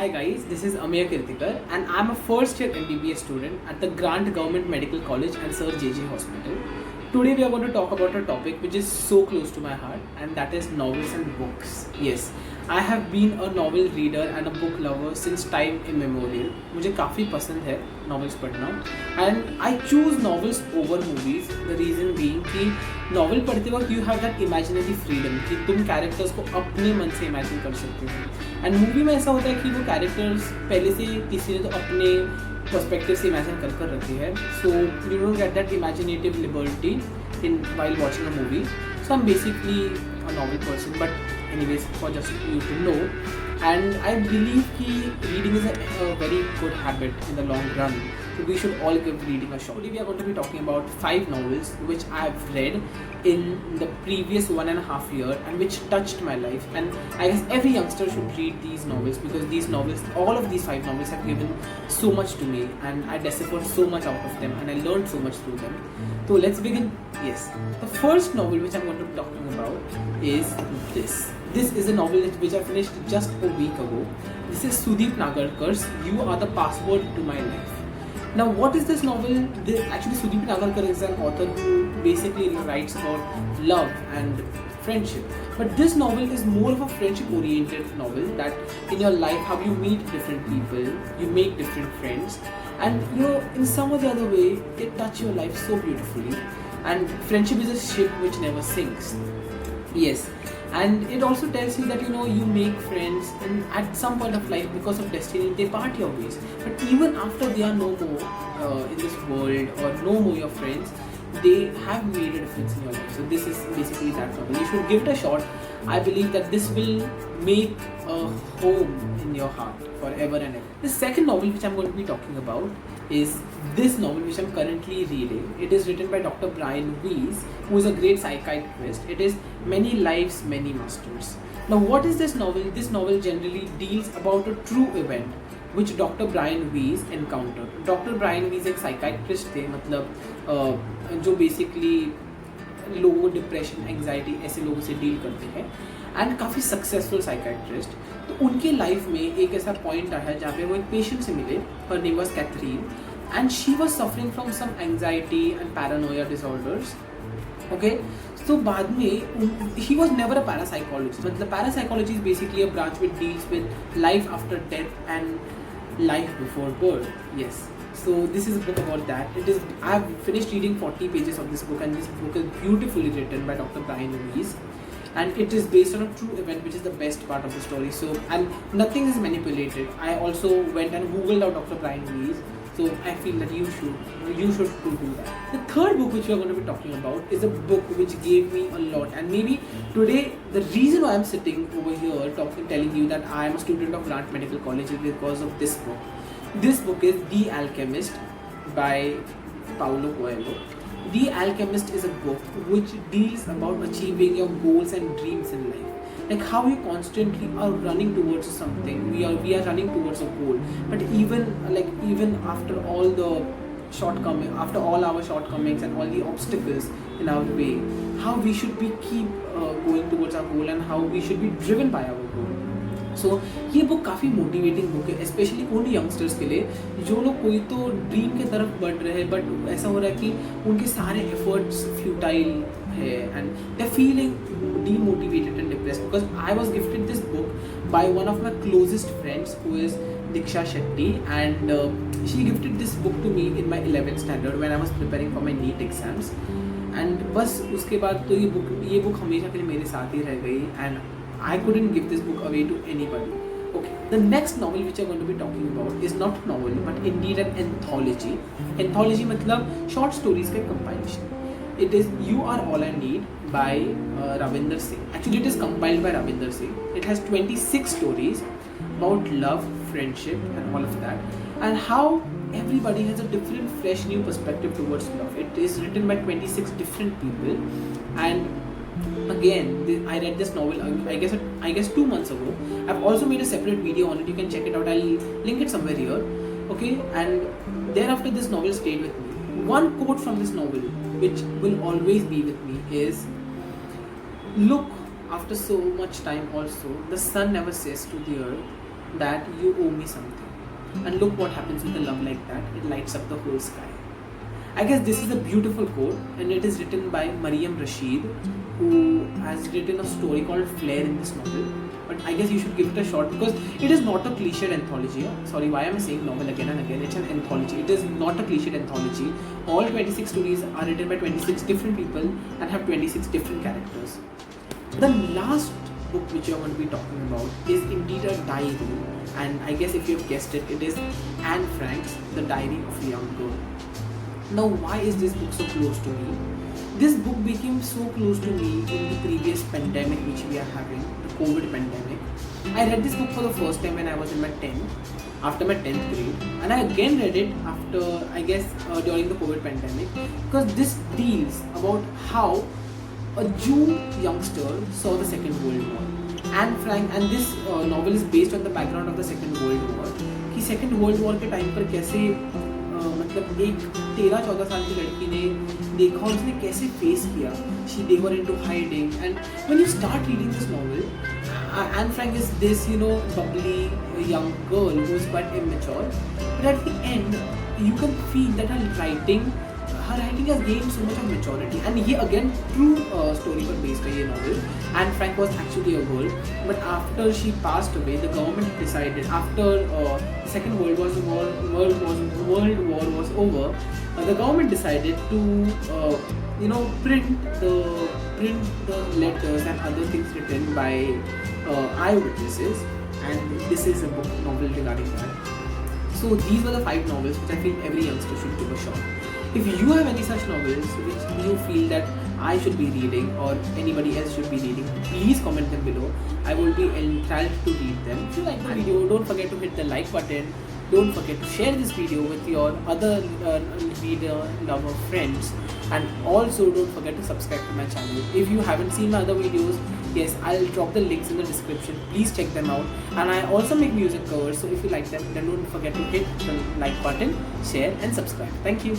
Hi guys, this is Amir Kirtikar and I'm a first year MBBS student at the Grant Government Medical College and Sir JJ Hospital. Today we are going to talk about a topic which is so close to my heart, and that is novels and books. Yes, I have been a novel reader and a book lover since time immemorial. मुझे काफ़ी पसंद है novels पढ़ना, and I choose novels over movies. The reason being कि novel पढ़ते वक्त you have that imaginary freedom कि तुम characters को अपने मन से imagine कर सकते हो, and movie में ऐसा होता है कि वो characters पहले से किसी ने तो अपने पर्सपेक्टिव से इमेजिन कर रखी है, so you don't get that imaginative liberty in while watching a movie. So I am basically a novel person, but anyways for just you to know, and I believe कि reading is a very good habit in the long run, so we should all give reading a shot. Today we are going to be talking about 5 novels which I have read in the previous 1.5 years and which touched my life, and I guess every youngster should read these novels because these novels, all of these 5 novels have given so much to me, and I deciphered so much out of them and I learned so much through them. So let's begin. Yes, the first novel which I'm going to be talking about is this. This is a novel which I finished just a week ago. This is Sudeep Nagarkar's You Are the Password to My Life. Now, what is this novel? Actually, Sudeep Nagarkar is an author who basically writes about love and friendship. But this novel is more of a friendship-oriented novel, that in your life, how you meet different people, you make different friends, and you know, in some or the other way, they touch your life so beautifully. And friendship is a ship which never sinks. Yes. And it also tells you that, you know, you make friends and at some point of life, because of destiny, they part your ways. But even after they are no more in this world, or no more your friends, they have made a difference in your life. So this is basically that novel. You should give it a shot. I believe that this will make a home in your heart forever and ever. The second novel which I'm going to be talking about is this novel which I'm currently reading. It is written by Dr. Brian Weiss, who is a great psychiatrist. It is Many Lives, Many Masters. Now, what is this novel? This novel generally deals about a true event which Dr. Brian Weiss encountered. Dr. Brian Weiss एक psychiatrist थे, मतलब जो basically लोगों को depression, anxiety ऐसे लोगों से deal करते हैं, एंड काफ़ी सक्सेसफुल साइकाइट्रिस्ट. तो उनके लाइफ में एक ऐसा पॉइंट आया जहाँ पे वो एक पेशेंट से मिले. Her name was Catherine, and she was suffering from some anxiety and paranoia disorders. Okay, तो बाद में ही वॉज नेवर अ पैरासाइकोलॉजिस्ट. मतलब parapsychology is basically a branch which deals with life after death and life before birth. Yes, so this is a book about that. I have finished reading 40 pages of this book, and this book is beautifully written by Dr. Brian Weiss, and it is based on a true event, which is the best part of the story. So, and nothing is manipulated. I also went and googled out Dr. Brian Weiss, so I feel that you should do that. The third book which we are going to be talking about is a book which gave me a lot, and maybe today the reason why I'm sitting over here telling you that I am a student of Grant Medical College is because of this book. This book is The Alchemist by Paulo Coelho. The Alchemist is a book which deals about achieving your goals and dreams in life. Like how you constantly are running towards something. We are running towards a goal. But even after all the shortcomings, after all our shortcomings and all the obstacles in our way, how we should be keep going towards our goal, and how we should be driven by our goal. सो ये book काफ़ी motivating book है, specially उन youngsters के लिए जो लोग कोई तो ड्रीम की तरफ बढ़ रहे हैं, बट ऐसा हो रहा है कि उनके सारे एफर्ट्स फ्यूटाइल है, and they feeling demotivated and depressed. Because I was gifted this book by one of my closest friends who is Diksha Shetty, and she gifted this book to me in my 11th standard when I was preparing for my NEET exams. And बस उसके बाद तो ये book हमेशा के लिए मेरे साथ ही रह गई, and I couldn't give this book away to anybody. Okay, the next novel which I'm going to be talking about is not a novel, but indeed an anthology. Anthology मतलब short stories का compilation. It is You Are All I Need by Ravinder Singh. Actually, it is compiled by Ravinder Singh. It has 26 stories about love, friendship, and all of that, and how everybody has a different, fresh, new perspective towards love. It is written by 26 different people, and again, I read this novel I guess 2 months ago. I've also made a separate video on it. You can check it out. I'll link it somewhere here. Okay, and thereafter this novel stayed with me. One quote from this novel which will always be with me is, "Look, after so much time also, the sun never says to the earth, that you owe me something. And look what happens with a love like that. It lights up the whole sky. I guess this is a beautiful quote, and it is written by Mariam Rashid, who has written a story called Flare in this novel. But I guess you should give it a shot because it is not a cliched anthology. Sorry, why am I saying novel again and again? It's an anthology. It is not a cliched anthology. All 26 stories are written by 26 different people and have 26 different characters. The last book which I want to be talking about is indeed a diary, and I guess if you have guessed it, it is Anne Frank's The Diary of a Young Girl. Now, why is this book so close to me? This book became so close to me in the previous pandemic which we are having, the COVID pandemic. I read this book for the first time when I was in my 10th, after my 10th grade, and I again read it after, I guess, during the COVID pandemic, because this deals about how a Jew youngster saw the Second World War. Anne Frank, and this novel is based on the background of the Second World War. कि Second World War के time पर कैसे मतलब एक 13-14 साल की लड़की ने देखा और उसने कैसे फेस किया. They were into hiding, and when you start reading this novel, Anne Frank is this, bubbly young girl who is quite immature, but at the end you can feel that her writing has gained so much of maturity. And ये again true story पर based है ये novel. Anne Frank was actually a girl, but after she passed away, the government decided, after the Second World War was over, the government decided to print the letters and other things written by eyewitnesses, and this is a book novel regarding that. So these were the 5 novels which I feel every youngster should give a shot. If you have any such novels which you feel that I should be reading or anybody else should be reading, please comment them below. I will be enthralled to read them. If you like the video, don't forget to hit the like button. Don't forget to share this video with your other reader lover friends, and also don't forget to subscribe to my channel. If you haven't seen my other videos, yes, I'll drop the links in the description. Please check them out. And I also make music covers, so if you like them, then don't forget to hit the like button, share and subscribe. Thank you.